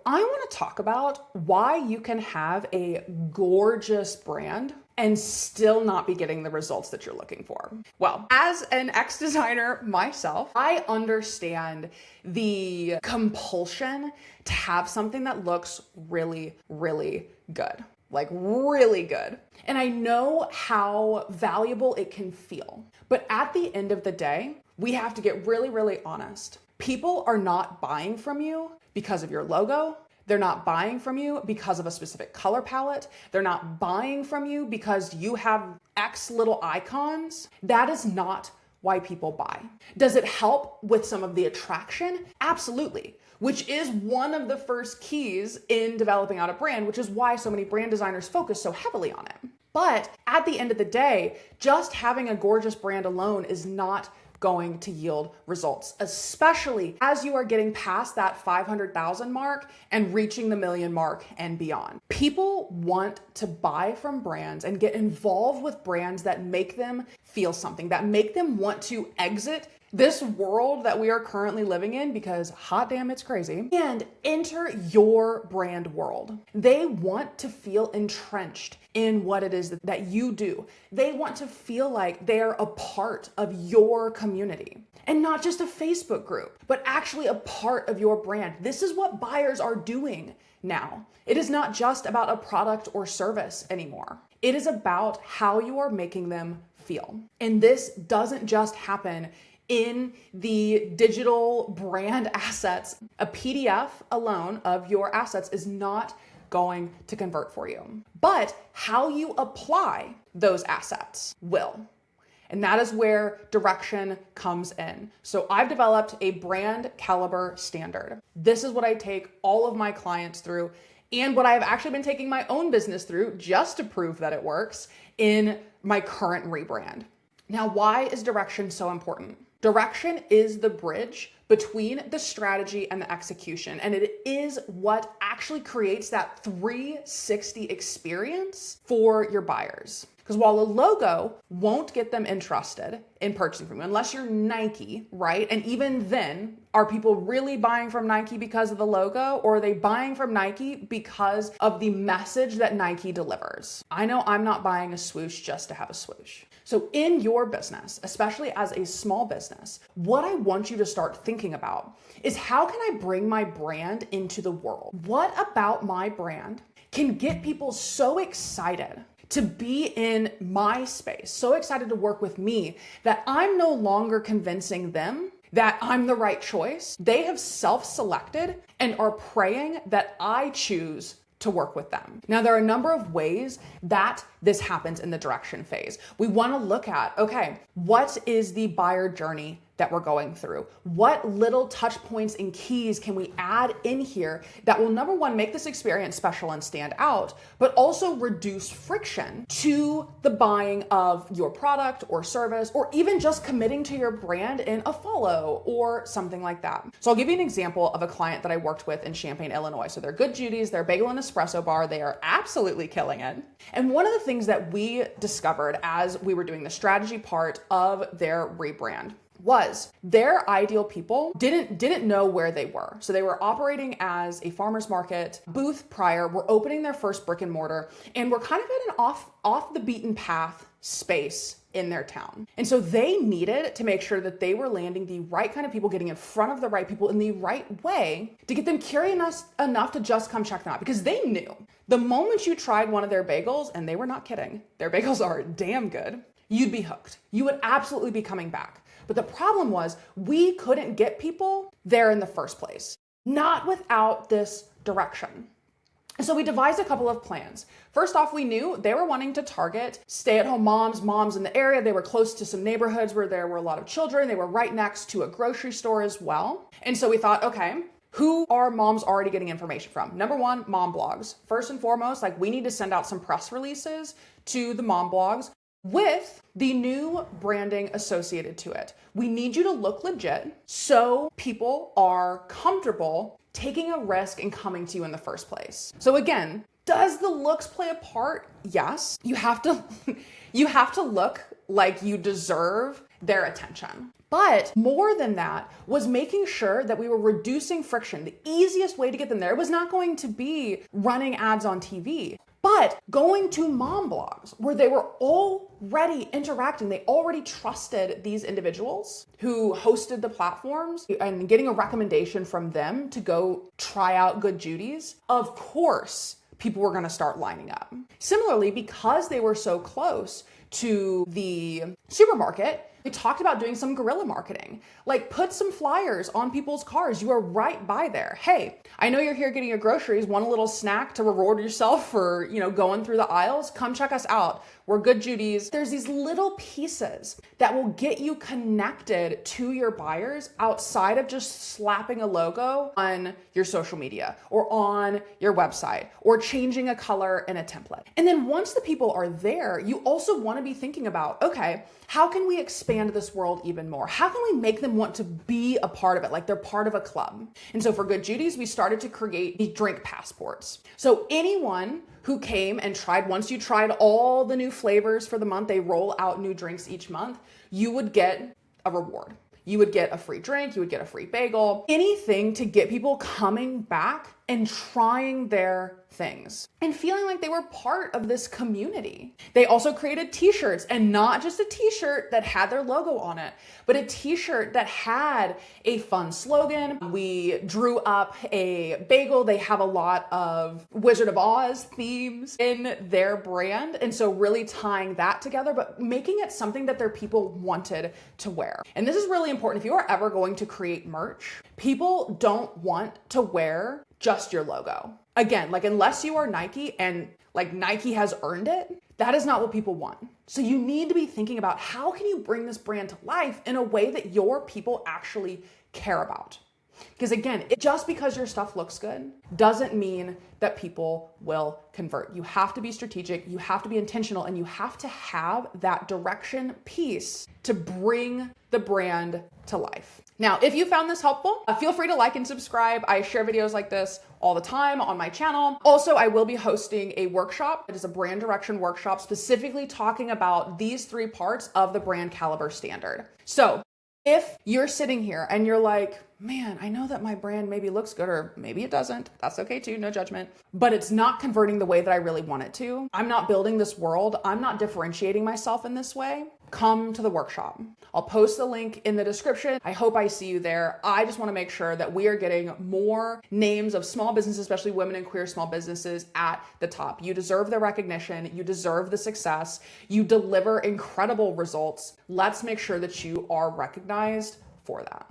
I want to talk about why you can have a gorgeous brand and still not be getting the results that you're looking for. Well, as an ex-designer myself, I understand the compulsion to have something that looks really, really good. Like really good. And I know how valuable it can feel. But at the end of the day, we have to get really, really honest. People are not buying from you because of your logo. They're not buying from you because of a specific color palette. They're not buying from you because you have X little icons. That is not why people buy. Does it help with some of the attraction? Absolutely. Which is one of the first keys in developing out a brand, which is why so many brand designers focus so heavily on it. But at the end of the day, just having a gorgeous brand alone is not going to yield results, especially as you are getting past that 500,000 mark and reaching the million mark and beyond. People want to buy from brands and get involved with brands that make them feel something, that make them want to exit this world that we are currently living in, because hot damn, it's crazy, and enter your brand world. They want to feel entrenched in what it is that you do. They want to feel like they're a part of your community. And not just a Facebook group, but actually a part of your brand. This is what buyers are doing now. It is not just about a product or service anymore. It is about how you are making them feel. And this doesn't just happen in the digital brand assets. A PDF alone of your assets is not going to convert for you. But how you apply those assets will. And that is where direction comes in. So I've developed a brand caliber standard. This is what I take all of my clients through, and what I've actually been taking my own business through just to prove that it works in my current rebrand. Now, why is direction so important? Direction is the bridge between the strategy and the execution, and it is what actually creates that 360 experience for your buyers. Because while a logo won't get them interested in purchasing from you, unless you're Nike, right? And even then, are people really buying from Nike because of the logo, or are they buying from Nike because of the message that Nike delivers? I know I'm not buying a swoosh just to have a swoosh. So in your business, especially as a small business, what I want you to start thinking about is, how can I bring my brand into the world? What about my brand can get people so excited to be in my space, so excited to work with me, that I'm no longer convincing them that I'm the right choice? They have self-selected and are praying that I choose to work with them. Now, there are a number of ways that this happens in the direction phase. We want to look at, okay, what is the buyer journey that we're going through? What little touch points and keys can we add in here that will, number one, make this experience special and stand out, but also reduce friction to the buying of your product or service, or even just committing to your brand in a follow or something like that. So I'll give you an example of a client that I worked with in Champaign, Illinois. So they're Good Judy's, they're a bagel and espresso bar. They are absolutely killing it. And one of the things that we discovered as we were doing the strategy part of their rebrand was their ideal people didn't know where they were. So they were operating as a farmer's market booth prior, were opening their first brick and mortar, and were kind of in an off the beaten path space in their town. And so they needed to make sure that they were landing the right kind of people, getting in front of the right people in the right way to get them curious enough to just come check them out, because they knew the moment you tried one of their bagels, and they were not kidding, their bagels are damn good, you'd be hooked. You would absolutely be coming back. But the problem was, we couldn't get people there in the first place, not without this direction. So we devised a couple of plans. First off, we knew they were wanting to target stay-at-home moms in the area. They were close to some neighborhoods where there were a lot of children. They were right next to a grocery store as well. And so we thought, okay, who are moms already getting information from? Number one, mom blogs. First and foremost, like, we need to send out some press releases to the mom blogs with the new branding associated to it. We need you to look legit so people are comfortable taking a risk and coming to you in the first place. So again, does the looks play a part? Yes. You have to look like you deserve their attention. But more than that was making sure that we were reducing friction. The easiest way to get them there was not going to be running ads on TV, but going to mom blogs where they were already interacting. They already trusted these individuals who hosted the platforms and getting a recommendation from them to go try out Good Judy's. Of course, people were going to start lining up. Similarly, because they were so close to the supermarket, we talked about doing some guerrilla marketing, like put some flyers on people's cars. You are right by there. Hey, I know you're here getting your groceries. Want a little snack to reward yourself for, going through the aisles? Come check us out. We're Good Judy's. There's these little pieces that will get you connected to your buyers outside of just slapping a logo on your social media or on your website or changing a color in a template. And then once the people are there, you also want to be thinking about, okay, how can we expand this world even more? How can we make them want to be a part of it, like they're part of a club? And so for Good Judy's, we started to create these drink passports. So anyone who came and tried, once you tried all the new flavors for the month, they roll out new drinks each month, you would get a reward. You would get a free drink, you would get a free bagel, anything to get people coming back and trying their things and feeling like they were part of this community. They also created t-shirts, and not just a t-shirt that had their logo on it, but a t-shirt that had a fun slogan. We drew up a bagel. They have a lot of Wizard of Oz themes in their brand. And so really tying that together, but making it something that their people wanted to wear. And this is really important. If you are ever going to create merch, people don't want to wear just your logo. Again, like unless you are Nike and like Nike has earned it, that is not what people want. So you need to be thinking about how can you bring this brand to life in a way that your people actually care about. Because again, just because your stuff looks good doesn't mean that people will convert. You have to be strategic, you have to be intentional, and you have to have that direction piece to bring the brand to life. Now, if you found this helpful, feel free to like and subscribe. I share videos like this all the time on my channel. Also, I will be hosting a workshop. It is a brand direction workshop specifically talking about these 3 parts of the brand caliber standard. So if you're sitting here and you're like, man, I know that my brand maybe looks good or maybe it doesn't, that's okay too, no judgment, but it's not converting the way that I really want it to. I'm not building this world. I'm not differentiating myself in this way. Come to the workshop. I'll post the link in the description. I hope I see you there. I just want to make sure that we are getting more names of small businesses, especially women and queer small businesses, at the top. You deserve the recognition. You deserve the success. You deliver incredible results. Let's make sure that you are recognized for that.